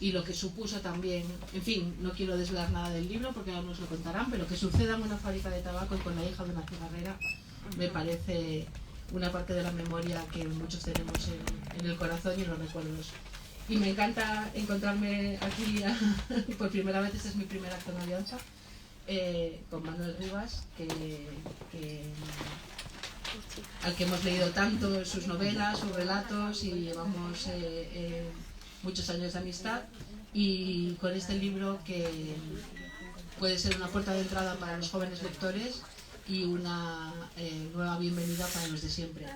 y lo que supuso también, en fin, no quiero desvelar nada del libro porque ahora nos lo contarán, pero que suceda en una fábrica de tabaco y con la hija de una cigarrera me parece una parte de la memoria que muchos tenemos en el corazón y en los recuerdos. Y me encanta encontrarme aquí por primera vez, esta es mi primera acto en Alianza, con Manuel Rivas, al que hemos leído tanto sus novelas, sus relatos, y llevamos muchos años de amistad, y con este libro que puede ser una puerta de entrada para los jóvenes lectores y una nueva bienvenida para los de siempre.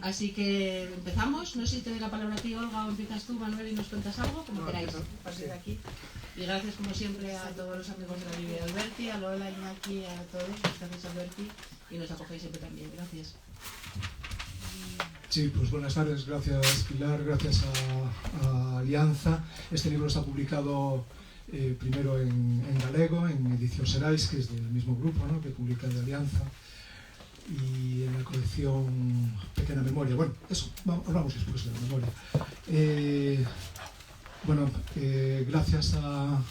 Así que empezamos. No sé si te doy la palabra a ti, Olga, o empiezas tú, Manuel, y nos cuentas algo, como queráis, a partir de aquí. Y gracias, como siempre, a todos los amigos de la Librería Alberti, a Lola, Iñaki, a todos, gracias Alberti, y nos acogéis siempre también. Gracias. Sí, pues buenas tardes, gracias Pilar, gracias a Alianza. Este libro está publicado primero en galego, en Edición Serais, que es del mismo grupo, ¿no?, que publica de Alianza, y en la colección Pequena Memoria. Bueno, eso, hablamos después de la memoria. Gracias a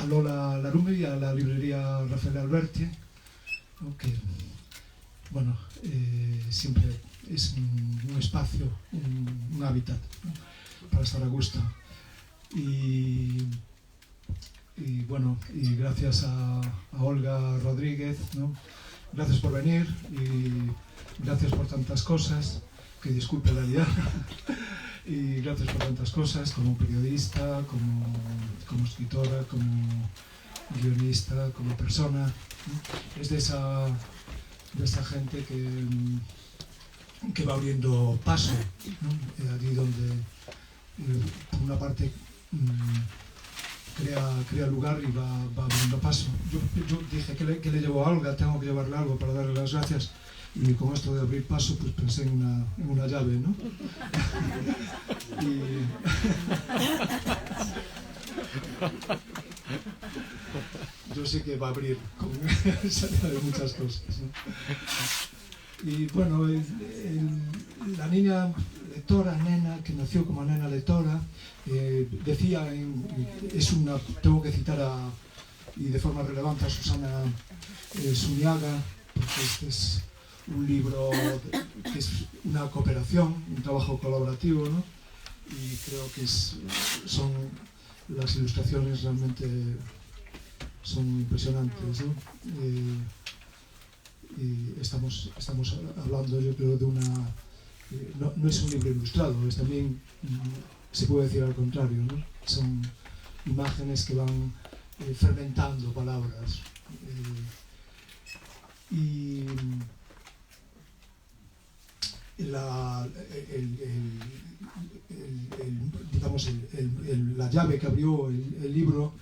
Lola Larume y a la librería Rafael Alberti, ¿no?, que siempre es un espacio, un hábitat, ¿no?, para estar a gusto. Y gracias a Olga Rodríguez, ¿no?, gracias por venir y gracias por tantas cosas, que disculpe la liada, y gracias por tantas cosas, como periodista, como escritora, como guionista, como persona, ¿no? Es de esa gente que va abriendo paso, ¿no?, allí donde por una parte crea lugar y va abriendo paso. Yo dije que le llevo a Olga, tengo que llevarle algo para darle las gracias, y con esto de abrir paso pues pensé en una llave, ¿no? Yo sé que va a abrir con esa llave de muchas cosas, ¿no? Y bueno, la niña lectora, nena, que nació como nena lectora, decía, tengo que citar y de forma relevante a Susana Suñaga, porque este es un libro que es una cooperación, un trabajo colaborativo, ¿no? Y creo que son las ilustraciones realmente son impresionantes, ¿no? Y estamos hablando, yo creo, de una... No es un libro ilustrado, es también, se puede decir al contrario, ¿no? Son imágenes que van fermentando palabras. La llave que abrió el libro,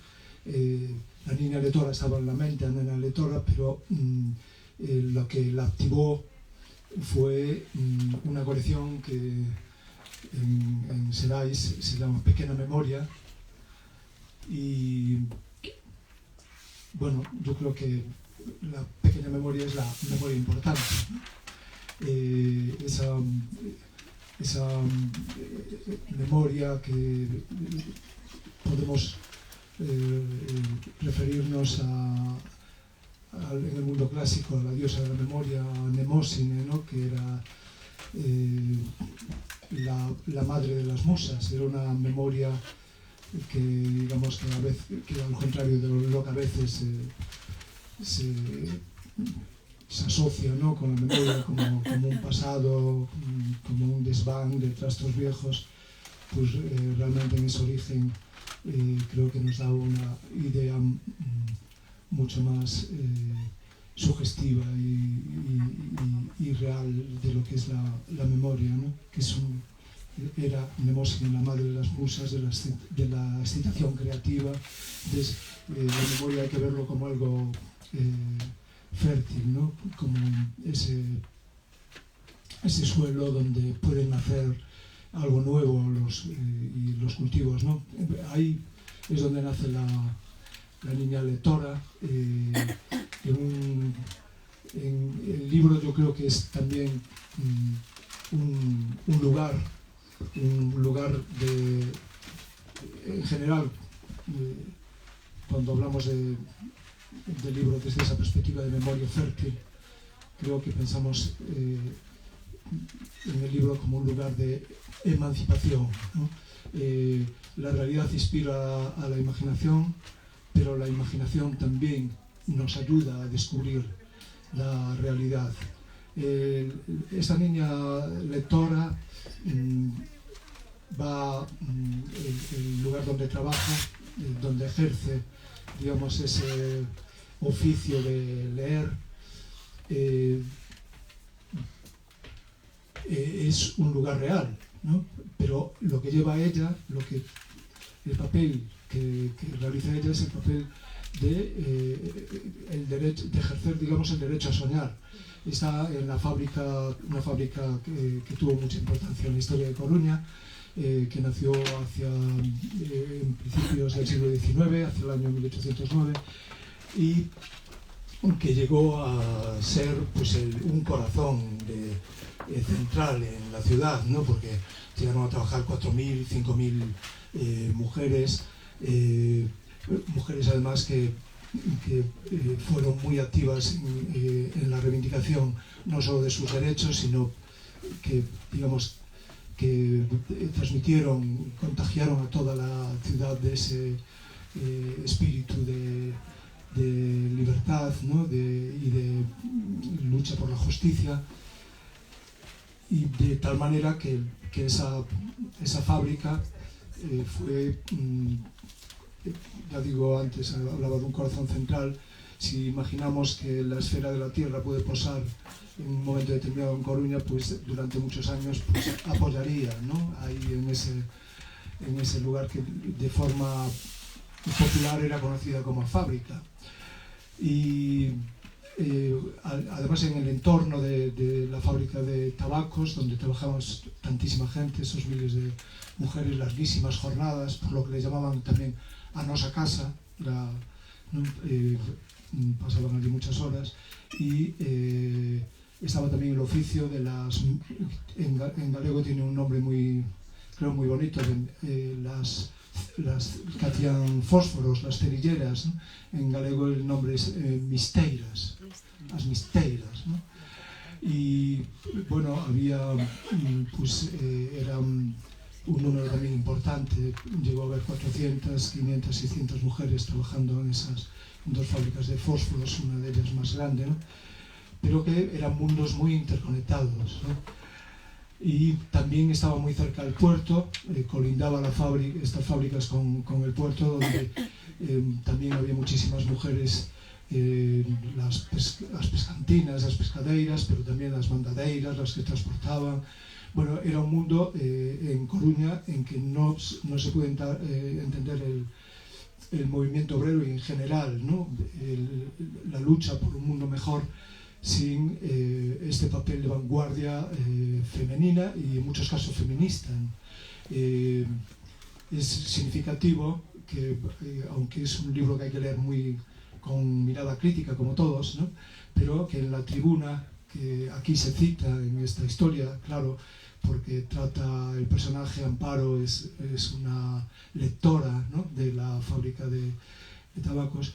la niña lectora estaba en la mente, la nena lectora, pero lo que la activó fue una colección que en Serais se llama Pequena Memoria, y bueno, yo creo que la pequeña memoria es la memoria importante, ¿no? Esa memoria que podemos referirnos en el mundo clásico a la diosa de la memoria, Mnemósine, ¿no?, que era la madre de las musas. Era una memoria que, digamos, que al contrario de lo que a veces se asocia, ¿no?, con la memoria como un pasado, como un desván de trastos viejos, pues realmente en ese origen creo que nos da una idea mucho más sugestiva y real de lo que es la memoria, ¿no?, que era Mnemósine, la madre de las musas, de la excitación creativa. Entonces, la memoria hay que verlo como algo fértil, ¿no?, como ese suelo donde pueden nacer algo nuevo y los cultivos, ¿no? Ahí es donde nace la niña lectora. En el libro yo creo que es también un lugar un lugar en general, cuando hablamos del libro desde esa perspectiva de memoria fértil, creo que pensamos en el libro como un lugar de emancipación, ¿no? La realidad inspira a la imaginación, pero la imaginación también nos ayuda a descubrir la realidad. Esta niña lectora va el lugar donde trabaja, donde ejerce, digamos, ese oficio de leer, es un lugar real, ¿no? Pero lo que lleva a ella, el papel que realiza ella es el papel el derecho, de ejercer, digamos, el derecho a soñar. Está en la fábrica, una fábrica que tuvo mucha importancia en la historia de Coruña, que nació en principios del siglo XIX, hacia el año 1809, y que llegó a ser pues, un corazón central en la ciudad, ¿no? Porque llegaron a trabajar 4.000, 5.000 mujeres, mujeres además que fueron muy activas en la reivindicación no solo de sus derechos, sino que, digamos, que transmitieron, contagiaron a toda la ciudad de ese espíritu de libertad, ¿no? Y de lucha por la justicia, y de tal manera que esa fábrica fue, ya digo, antes hablaba de un corazón central. Si imaginamos que la esfera de la Tierra puede posar en un momento determinado en Coruña, pues durante muchos años pues, apoyaría, ¿no? Ahí en ese lugar que de forma popular era conocida como fábrica. Y además en el entorno de la fábrica de tabacos, donde trabajábamos tantísima gente, esos miles de mujeres, larguísimas jornadas, por lo que le llamaban también a nosa casa, pasaban allí muchas horas, y estaba también el oficio de en galego tiene un nombre creo muy bonito, las que hacían fósforos, las cerilleras, ¿no? En galego el nombre es misteiras, las misteiras, ¿no? Y bueno, había, pues era un número también importante, llegó a haber 400, 500, 600 mujeres trabajando en esas dos fábricas de fósforos, una de ellas más grande, ¿no? Pero que eran mundos muy interconectados, ¿no? Y también estaba muy cerca del puerto, colindaba estas fábricas con el puerto, donde también había muchísimas mujeres, las pescantinas, las pescadeiras, pero también las mandadeiras, las que transportaban. Bueno, era un mundo en Coruña en que no se puede entender el movimiento obrero y en general, ¿no? La lucha por un mundo mejor sin este papel de vanguardia femenina y en muchos casos feminista. Es significativo que, aunque es un libro que hay que leer con mirada crítica como todos, ¿no? Pero que en la tribuna que aquí se cita en esta historia, claro, porque trata el personaje Amparo, es una lectora, ¿no? De la fábrica de tabacos.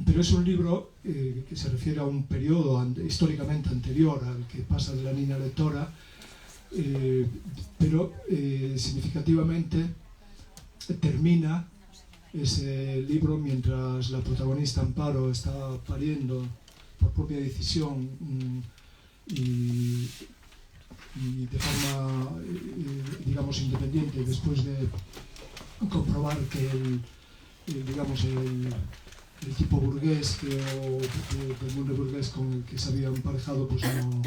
Pero es un libro que se refiere a un periodo históricamente anterior al que pasa de la niña lectora, pero significativamente termina ese libro mientras la protagonista Amparo está pariendo por propia decisión y de forma, digamos, independiente, después de comprobar que el tipo burgués del mundo burgués con el que se había emparejado, pues no,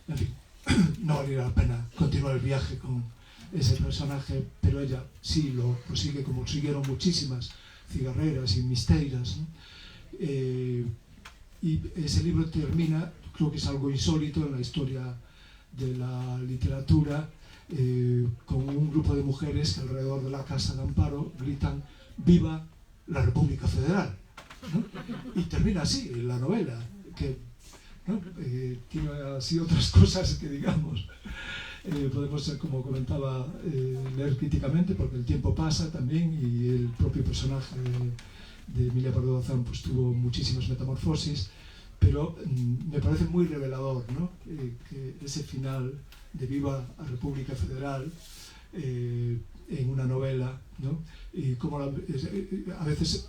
en fin, no valía la pena continuar el viaje con ese personaje, pero ella sí lo prosigue, como siguieron muchísimas cigarreras y misteiras, ¿no? Y ese libro termina, creo que es algo insólito en la historia de la literatura, con un grupo de mujeres que alrededor de la casa de Amparo gritan ¡Viva la República Federal! ¿No? Y termina así la novela, que, ¿no? Tiene así otras cosas que digamos. podemos, como comentaba, leer críticamente, porque el tiempo pasa también y el propio personaje de Emilia Pardo Bazán pues tuvo muchísimas metamorfosis, pero me parece muy revelador, ¿no? Que ese final de Viva a República Federal en una novela, ¿no? Y como a veces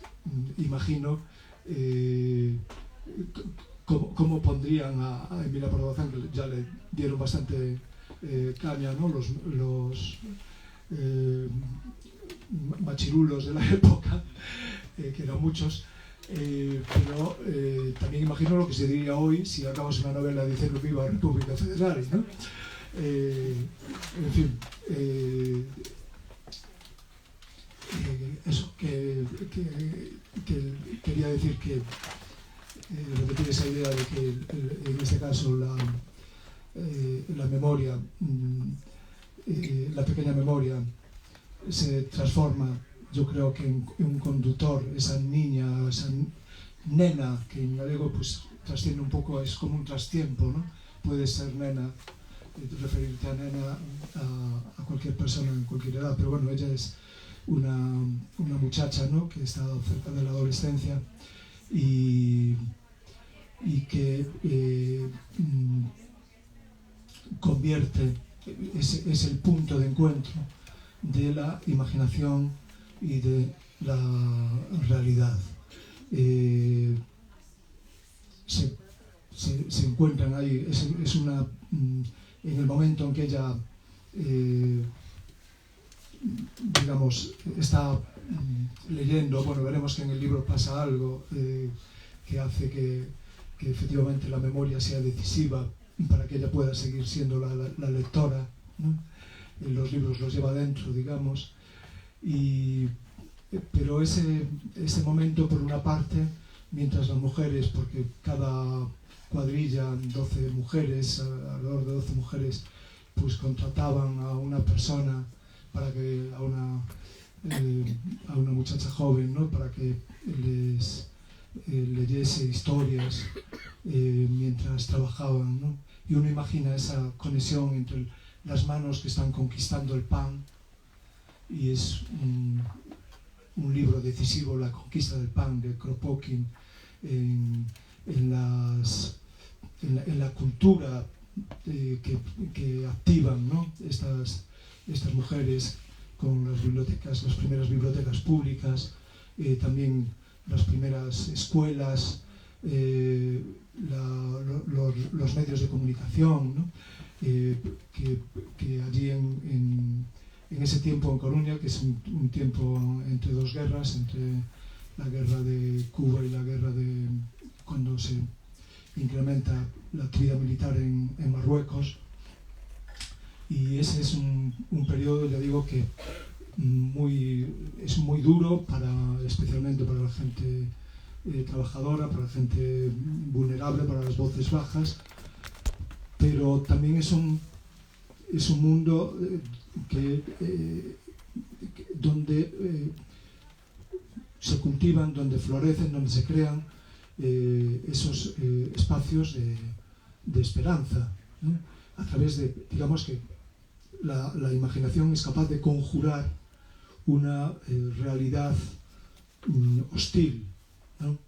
imagino cómo pondrían a Emilia Pardo Bazán, que ya le dieron bastante caña, ¿no? Los machirulos de la época, que eran muchos, pero también imagino lo que se diría hoy si acabas una novela diciendo Viva República Federal, ¿no? En fin, eso, que quería decir que repetir esa idea de que en este caso la memoria, la pequeña memoria se transforma, yo creo que en un conductor, esa niña, esa nena, que en galego pues trasciende un poco, es como un trastiempo, ¿no? Puede ser nena, referirte a nena a cualquier persona en cualquier edad, pero bueno, ella es una muchacha, ¿no? Que está cerca de la adolescencia y que convierte, es el punto de encuentro de la imaginación y de la realidad. Se encuentran ahí, es una, en el momento en que ella digamos, está leyendo, bueno, veremos que en el libro pasa algo que hace que efectivamente la memoria sea decisiva para que ella pueda seguir siendo la lectora, ¿no? Los libros los lleva dentro, digamos, pero ese momento, por una parte, mientras las mujeres, porque cada cuadrilla, 12 mujeres, alrededor de 12 mujeres, pues contrataban a una persona para que a una muchacha joven, ¿no? Para que les leyese historias mientras trabajaban, ¿no? Y uno imagina esa conexión entre las manos que están conquistando el pan, y es un libro decisivo, La conquista del pan, de Kropotkin, en la cultura que activan, ¿no? Estas mujeres con las bibliotecas, las primeras bibliotecas públicas, también las primeras escuelas, los medios de comunicación, ¿no? Que allí en ese tiempo en Coruña, que es un tiempo entre dos guerras, entre la guerra de Cuba y la guerra de cuando se incrementa la actividad militar en Marruecos, y ese es un periodo, ya digo, que es muy duro, especialmente para la gente trabajadora, para la gente vulnerable, para las voces bajas, pero también es un mundo donde se cultivan, donde florecen, donde se crean esos espacios de esperanza, ¿no? A través de, digamos que la imaginación es capaz de conjurar una realidad hostil, ¿no?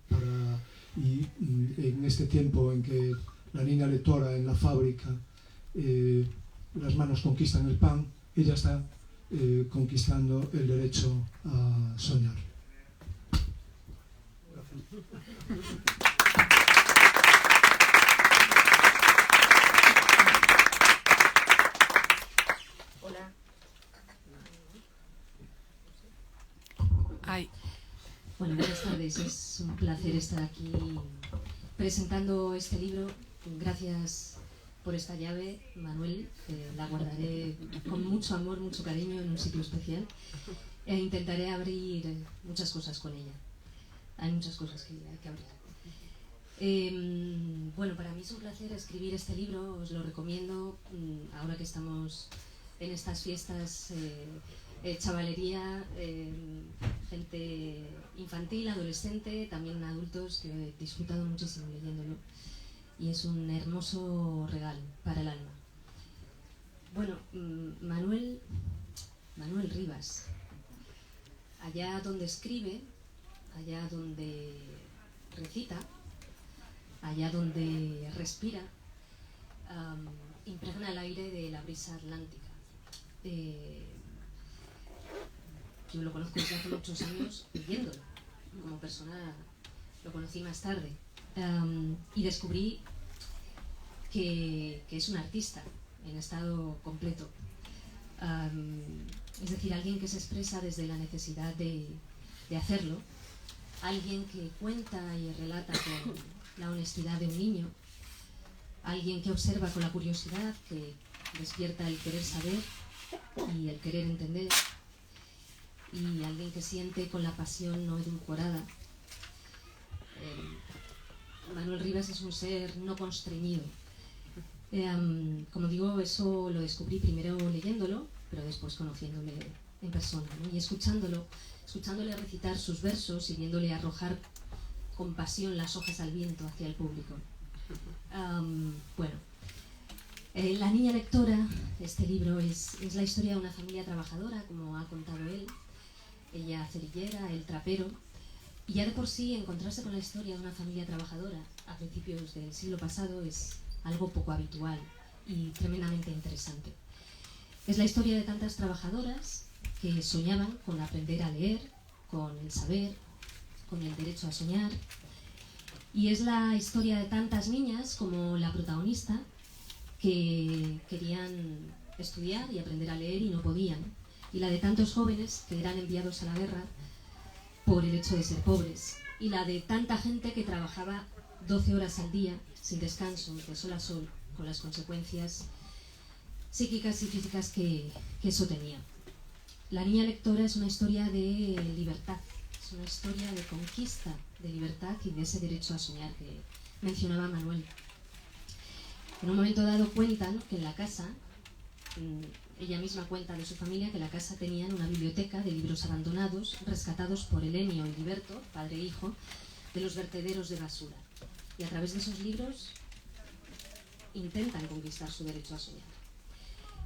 Y en este tiempo en que la niña lectora en la fábrica, las manos conquistan el pan, ella está conquistando el derecho a soñar. Hola. Bueno, buenas tardes. Es un placer estar aquí presentando este libro. Gracias por esta llave, Manuel. La guardaré con mucho amor, mucho cariño en un sitio especial. E intentaré abrir muchas cosas con ella. Hay muchas cosas que hay que abrir. Bueno, para mí es un placer escribir este libro. Os lo recomiendo ahora que estamos en estas fiestas. Chavalería, gente infantil, adolescente, también adultos, que he disfrutado muchísimo leyéndolo, y es un hermoso regalo para el alma. Bueno, Manuel Rivas, allá donde escribe, allá donde recita, allá donde respira, impregna el aire de la brisa atlántica. Yo lo conozco desde hace muchos años leyéndolo. Como persona lo conocí más tarde. Y descubrí que es un artista en estado completo. Es decir, alguien que se expresa desde la necesidad de hacerlo, alguien que cuenta y relata con la honestidad de un niño, alguien que observa con la curiosidad, que despierta el querer saber y el querer entender, y alguien que siente con la pasión no edulcorada. Manuel Rivas es un ser no constreñido. Como digo, eso lo descubrí primero leyéndolo, pero después conociéndole en persona, ¿no? Y escuchándole recitar sus versos y viéndole arrojar con pasión las hojas al viento hacia el público. La niña lectora, este libro es la historia de una familia trabajadora, como ha contado él, ella cerillera, él trapero, y ya de por sí encontrarse con la historia de una familia trabajadora a principios del siglo pasado es algo poco habitual y tremendamente interesante. Es la historia de tantas trabajadoras que soñaban con aprender a leer, con el saber, con el derecho a soñar, y es la historia de tantas niñas como la protagonista que querían estudiar y aprender a leer y no podían, y la de tantos jóvenes que eran enviados a la guerra por el hecho de ser pobres, y la de tanta gente que trabajaba 12 horas al día sin descanso, de sol a sol, con las consecuencias psíquicas y físicas que eso tenía. La niña lectora es una historia de libertad, es una historia de conquista de libertad y de ese derecho a soñar que mencionaba Manuel. En un momento dado cuentan que en la casa, ella misma cuenta de su familia, que en la casa tenían una biblioteca de libros abandonados, rescatados por Helenio y Liberto, padre e hijo, de los vertederos de basura. Y a través de esos libros intentan conquistar su derecho a soñar.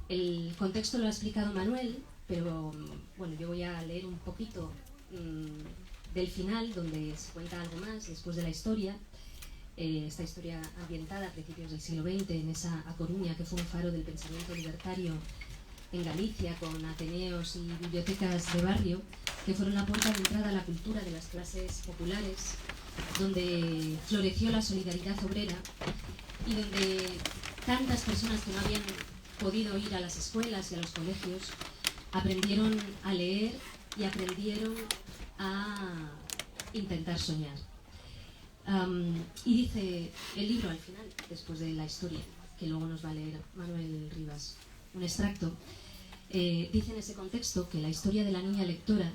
El contexto lo ha explicado Manuel, pero bueno, yo voy a leer un poquito del final, donde se cuenta algo más después de la historia. Esta historia ambientada a principios del siglo XX en esa A Coruña, que fue un faro del pensamiento libertario en Galicia, con ateneos y bibliotecas de barrio, que fueron la puerta de entrada a la cultura de las clases populares, donde floreció la solidaridad obrera y donde tantas personas que no habían podido ir a las escuelas y a los colegios aprendieron a leer y aprendieron a intentar soñar. Y dice el libro al final, después de la historia, que luego nos va a leer Manuel Rivas, un extracto, dice en ese contexto que la historia de la niña lectora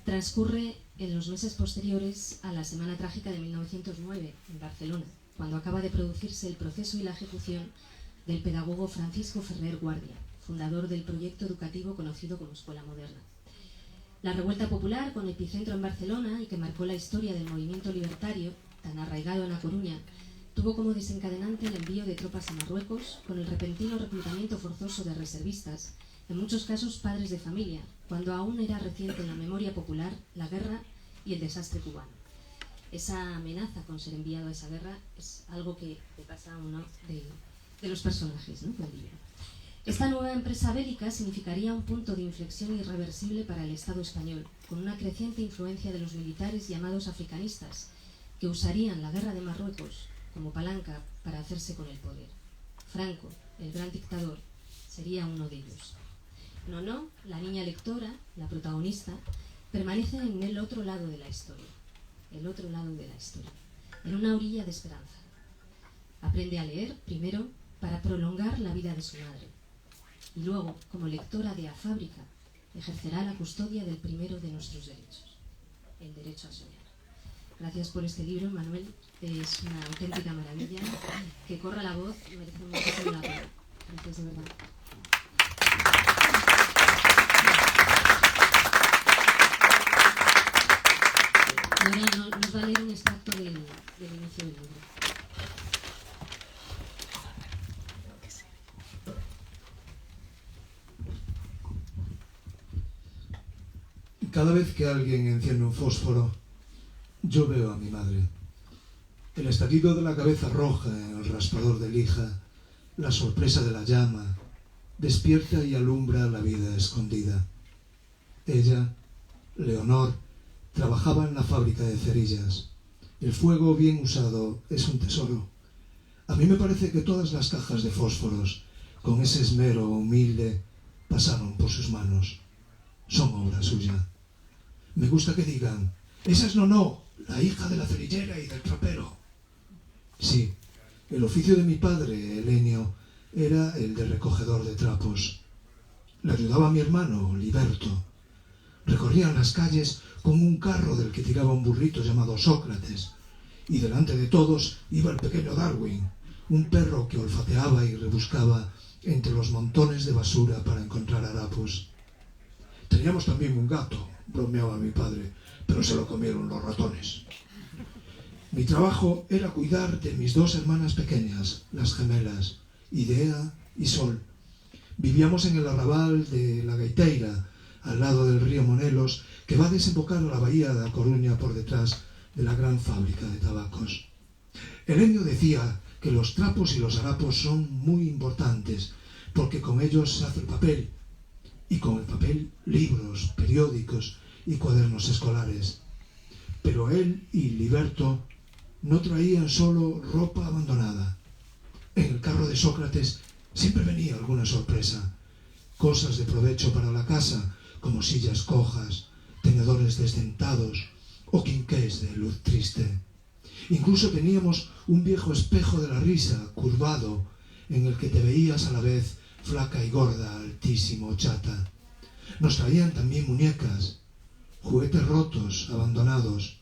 transcurre en los meses posteriores a la Semana Trágica de 1909 en Barcelona, cuando acaba de producirse el proceso y la ejecución del pedagogo Francisco Ferrer Guardia, fundador del proyecto educativo conocido como Escuela Moderna. La revuelta popular, con epicentro en Barcelona y que marcó la historia del movimiento libertario, tan arraigado en A Coruña, tuvo como desencadenante el envío de tropas a Marruecos con el repentino reclutamiento forzoso de reservistas, en muchos casos padres de familia, cuando aún era reciente en la memoria popular la guerra y el desastre cubano. Esa amenaza con ser enviado a esa guerra es algo que le pasa a uno de los personajes, ¿no?, del libro. Esta nueva empresa bélica significaría un punto de inflexión irreversible para el Estado español, con una creciente influencia de los militares llamados africanistas, que usarían la guerra de Marruecos como palanca para hacerse con el poder. Franco, el gran dictador, sería uno de ellos. No, la niña lectora, la protagonista, permanece en el otro lado de la historia, en una orilla de esperanza. Aprende a leer, primero, para prolongar la vida de su madre, y luego, como lectora de A Fábrica, ejercerá la custodia del primero de nuestros derechos, el derecho a soñar. Gracias por este libro, Manuel. Es una auténtica maravilla. Que corra la voz, merece muchísimo la pena. Gracias de verdad. Y ahora nos va a leer un extracto del inicio del libro. Cada vez que alguien enciende un fósforo, yo veo a mi madre. El estallido de la cabeza roja en el raspador de lija, la sorpresa de la llama, despierta y alumbra la vida escondida. Ella, Leonor, trabajaba en la fábrica de cerillas. El fuego bien usado es un tesoro. A mí me parece que todas las cajas de fósforos, con ese esmero humilde, pasaron por sus manos. Son obra suya. Me gusta que digan, esa es Nonó, la hija de la cerillera y del trapero. Sí, el oficio de mi padre, Helenio, era el de recogedor de trapos. Le ayudaba a mi hermano, Liberto. Recorrían las calles con un carro del que tiraba un burrito llamado Sócrates, y delante de todos iba el pequeño Darwin, un perro que olfateaba y rebuscaba entre los montones de basura para encontrar harapos. Teníamos también un gato, bromeaba mi padre, pero se lo comieron los ratones. Mi trabajo era cuidar de mis dos hermanas pequeñas, las gemelas, Idea y Sol. Vivíamos en el arrabal de La Gaiteira, al lado del río Monelos, que va a desembocar a la bahía de A Coruña por detrás de la gran fábrica de tabacos. Helenio decía que los trapos y los harapos son muy importantes, porque con ellos se hace el papel, y con el papel libros, periódicos y cuadernos escolares. Pero él y Liberto no traían solo ropa abandonada. En el carro de Sócrates siempre venía alguna sorpresa, cosas de provecho para la casa, como sillas cojas, tenedores desdentados o quinqués de luz triste. Incluso teníamos un viejo espejo de la risa, curvado, en el que te veías a la vez flaca y gorda, altísimo o chata. Nos traían también muñecas, juguetes rotos, abandonados,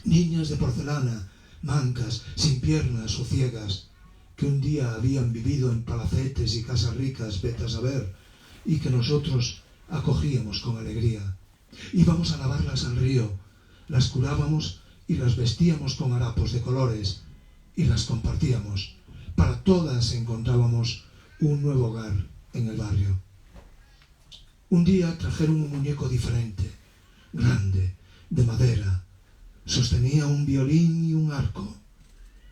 niñas de porcelana, mancas, sin piernas o ciegas, que un día habían vivido en palacetes y casas ricas, vete a saber, y que nosotros acogíamos con alegría. Íbamos a lavarlas al río, las curábamos y las vestíamos con harapos de colores y las compartíamos. Para todas encontrábamos un nuevo hogar en el barrio. Un día trajeron un muñeco diferente, grande, de madera. Sostenía un violín y un arco.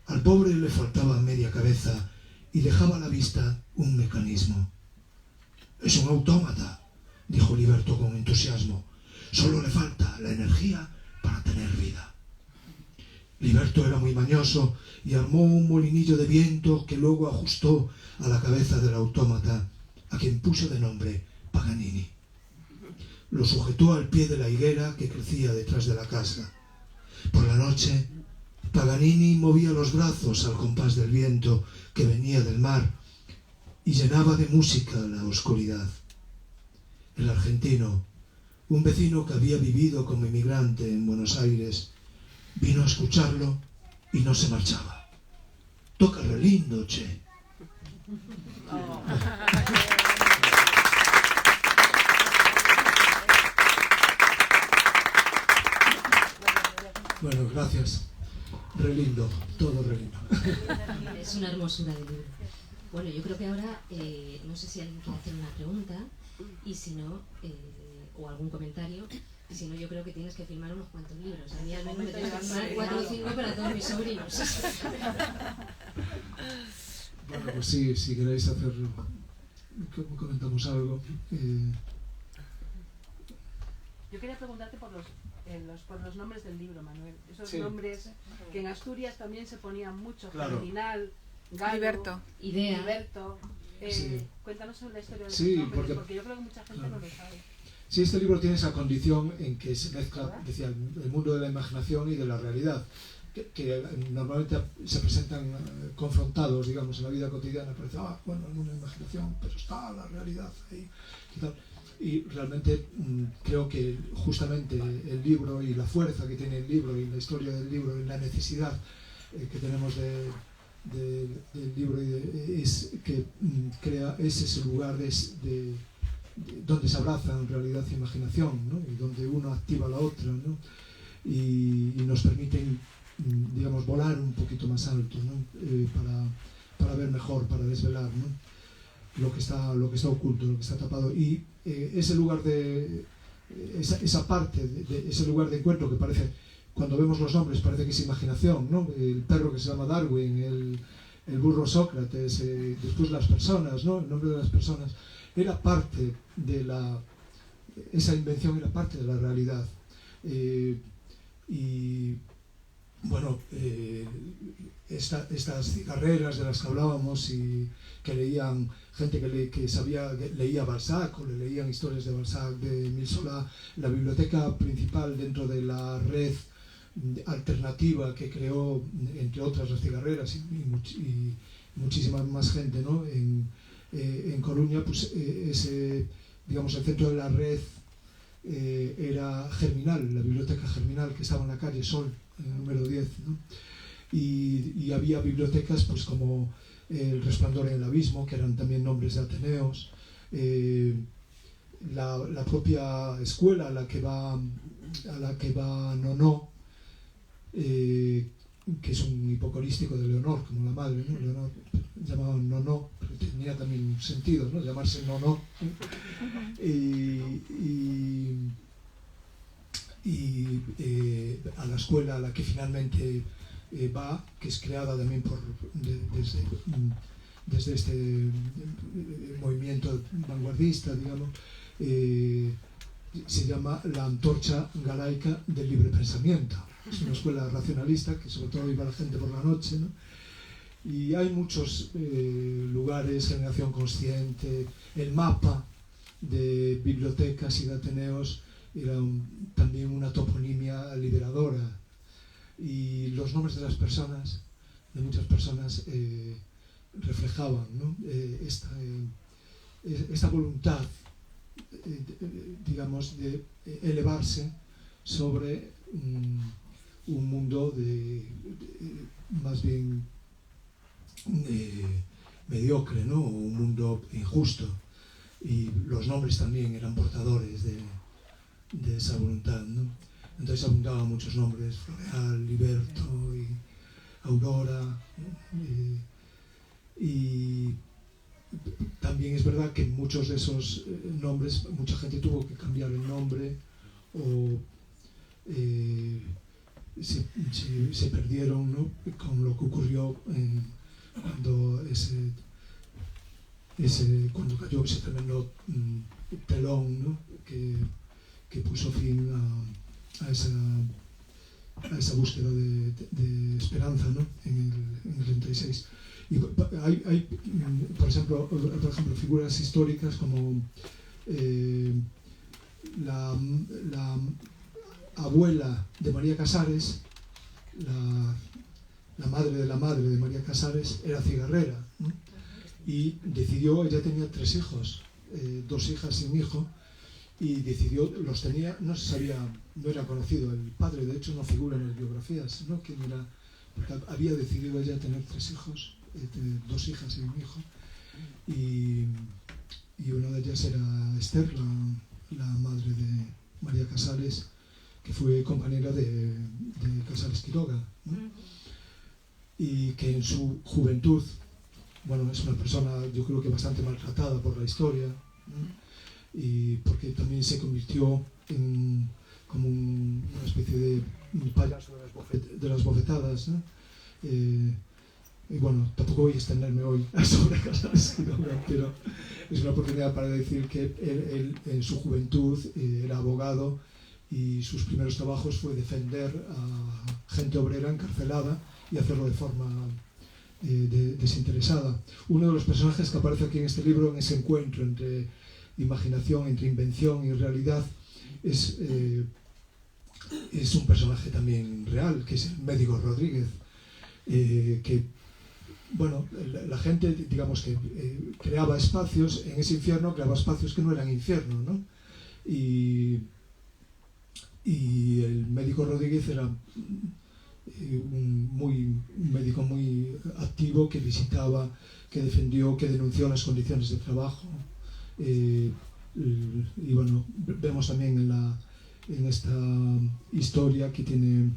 Al pobre le faltaba media cabeza y dejaba a la vista un mecanismo. «Es un autómata», dijo Liberto con entusiasmo. «Solo le falta la energía para tener vida». Liberto era muy mañoso y armó un molinillo de viento que luego ajustó a la cabeza del autómata, a quien puso de nombre Paganini. Lo sujetó al pie de la higuera que crecía detrás de la casa. Por la noche, Paganini movía los brazos al compás del viento que venía del mar y llenaba de música la oscuridad. El argentino, un vecino que había vivido como inmigrante en Buenos Aires, vino a escucharlo y no se marchaba. «Toca re lindo, che». Bueno, gracias. Re lindo, todo re lindo. Es una hermosura de libro. Bueno, yo creo que ahora, no sé si alguien quiere hacer una pregunta, y si no, o algún comentario, y si no, yo creo que tienes que firmar unos cuantos libros. A mí al menos me tienes que firmar 4 o 5 para todos mis sobrinos. Bueno, pues sí, si queréis hacer, comentamos algo. Yo quería preguntarte por los nombres del libro, Manuel. Esos Sí. nombres que en Asturias también se ponían mucho. Claro. Germinal, Galo, Liberto. Idea. Liberto. Sí. Cuéntanos sobre la historia de Sí, los nombres, porque- porque yo creo que mucha gente claro. no lo sabe. Sí, este libro tiene esa condición en que se mezcla, decía, el mundo de la imaginación y de la realidad, que normalmente se presentan confrontados, digamos, en la vida cotidiana. Parece, bueno, el mundo de la imaginación, pero está la realidad ahí. Y tal. Y realmente creo que justamente el libro y la fuerza que tiene el libro y la historia del libro y la necesidad que tenemos del libro es que crea ese lugar de donde se abrazan realidad e imaginación, ¿no? Y donde uno activa la otra, ¿no? y nos permiten, digamos, volar un poquito más alto, ¿no? Para ver mejor, para desvelar, ¿no? lo que está oculto, lo que está tapado. Y ese lugar de esa parte, ese lugar de encuentro que parece, cuando vemos los nombres parece que es imaginación, ¿no? El perro que se llama Darwin, el burro Sócrates, después las personas, ¿no? El nombre de las personas, era parte de esa invención era parte de la realidad. Y bueno, estas cigarreras de las que hablábamos y que leían gente que leía Balzac o le leían historias de Balzac, de Émile Zola, la biblioteca principal dentro de la red alternativa que creó, entre otras, las cigarreras y muchísima más gente, ¿no? En Coruña, pues digamos, el centro de la red era Germinal, la biblioteca Germinal, que estaba en la calle Sol, en el número 10, ¿no? Y había bibliotecas pues como El Resplandor en el Abismo, que eran también nombres de ateneos, la propia escuela a la que va Nonó, que es un hipocorístico de Leonor, como la madre, ¿no? Leonor llamaban Nonó, pero tenía también un sentido, ¿no? Llamarse Nonó. A la escuela a la que finalmente va, que es creada también desde este movimiento vanguardista, digamos, se llama la Antorcha Galaica del Libre Pensamiento. Es una escuela racionalista que sobre todo iba la gente por la noche, ¿no? Y hay muchos lugares, Generación Consciente, el mapa de bibliotecas y de ateneos era también una toponimia liberadora, y los nombres de las personas, de muchas personas, reflejaban, ¿no? esta voluntad, digamos, de elevarse sobre un mundo más bien mediocre, ¿no? Un mundo injusto, y los nombres también eran portadores de esa voluntad, ¿no? Entonces abundaban muchos nombres: Floreal, Liberto y Aurora, ¿no? Y también es verdad que muchos de esos nombres, mucha gente tuvo que cambiar el nombre o se perdieron, ¿no? Con lo que ocurrió cuando cayó ese tremendo telón, ¿no? que puso fin a esa búsqueda de esperanza, ¿no? en el 36. Y hay por ejemplo, figuras históricas como la abuela de María Casares, la madre de María Casares, era cigarrera, ¿no? Y decidió, ella tenía 3 hijos, 2 hijas y un hijo, y decidió, los tenía, no se sabía, no era conocido el padre, de hecho no figura en las biografías, ¿no? Quién era, porque había decidido ella tener 3 hijos, 2 hijas y un hijo, y una de ellas era Esther, la madre de María Casares, que fue compañera de Casares Quiroga, ¿no? Y que en su juventud, bueno, es una persona, yo creo que bastante maltratada por la historia, ¿no? Y porque también se convirtió como una especie de payaso de las bofetadas, ¿no? Y bueno, tampoco voy a extenderme hoy sobre Casares Quiroga, pero es una oportunidad para decir que él en su juventud era abogado, y sus primeros trabajos fue defender a gente obrera encarcelada y hacerlo de forma desinteresada. Uno de los personajes que aparece aquí en este libro, en ese encuentro entre imaginación, entre invención y realidad, es un personaje también real, que es el médico Rodríguez, que, bueno, la gente, digamos que creaba espacios en ese infierno, creaba espacios que no eran infierno, ¿no? Y el médico Rodríguez era un médico muy activo, que visitaba, que defendió, que denunció las condiciones de trabajo. Y bueno, vemos también en esta historia que tiene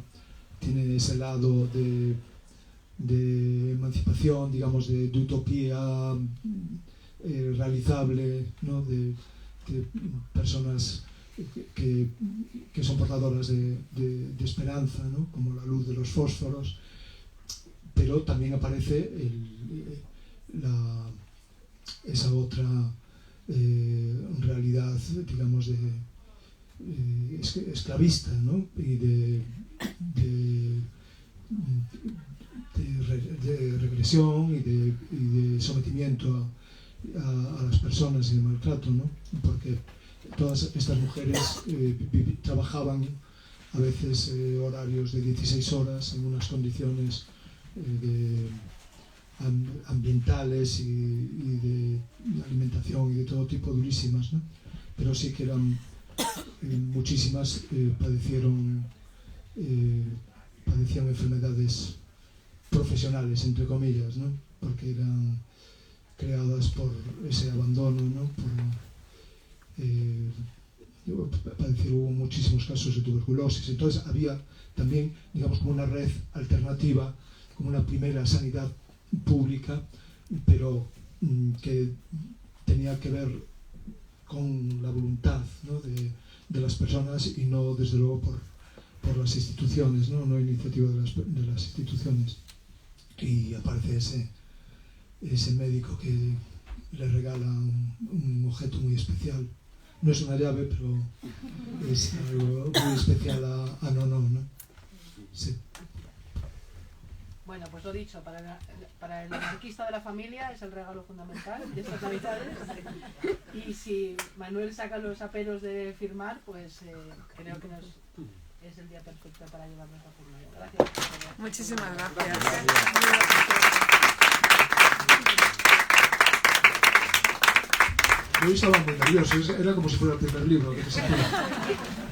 ese lado de emancipación, digamos, de utopía realizable, ¿no? De personas que son portadoras de esperanza, ¿no? Como la luz de los fósforos, pero también aparece esa otra realidad, digamos, esclavista, ¿no? Y de regresión y de sometimiento a las personas y de maltrato, ¿no? Porque todas estas mujeres trabajaban a veces horarios de 16 horas en unas condiciones ambientales y de alimentación y de todo tipo durísimas, ¿no? Pero sí que eran muchísimas padecían enfermedades profesionales, entre comillas, ¿no? Porque eran creadas por ese abandono, ¿no? Hubo muchísimos casos de tuberculosis. Entonces había también, digamos, como una red alternativa, como una primera sanidad pública, pero que tenía que ver con la voluntad, ¿no? de las personas y no, desde luego, por las instituciones, no iniciativa de las instituciones. Y aparece ese médico que le regala un objeto muy especial. No es una llave, pero es algo muy especial a Nono, ¿no? Sí. Bueno, pues lo dicho, para el anarquista de la familia es el regalo fundamental de estas navidades. Y si Manuel saca los aperos de firmar, pues creo que es el día perfecto para llevarnos a firmar. Gracias. Muchísimas gracias. Yo estaba muy nervioso, era como si fuera el primer libro que me sentía.